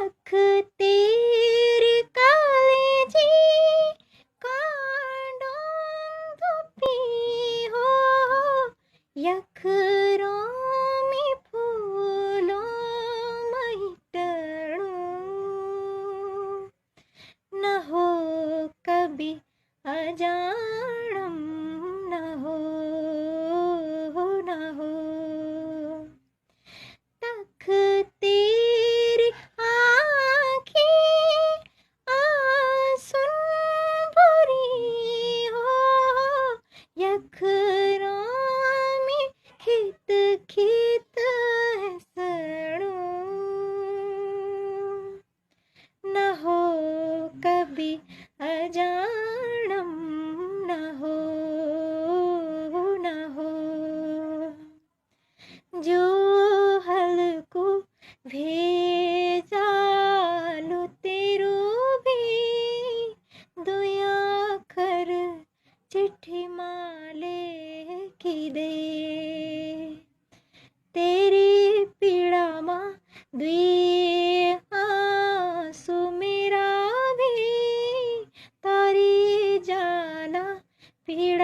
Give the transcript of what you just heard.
तक तेरी कालेजी कांडों धुपी हो यखरों में फूलों महिटणुं न हो कभी अजाणम न हो तक तेरी आँखें आंसुन भरी हो यखरों में खित खित हंसणुं न हो कभी अजाणम न हो जो हलको भेजालु तेरू भी दुयाखर चिट्ठी माले की दे तेरी पीड़ा मां द्वी आंसू मेरा भी तारी जाना पीड़ा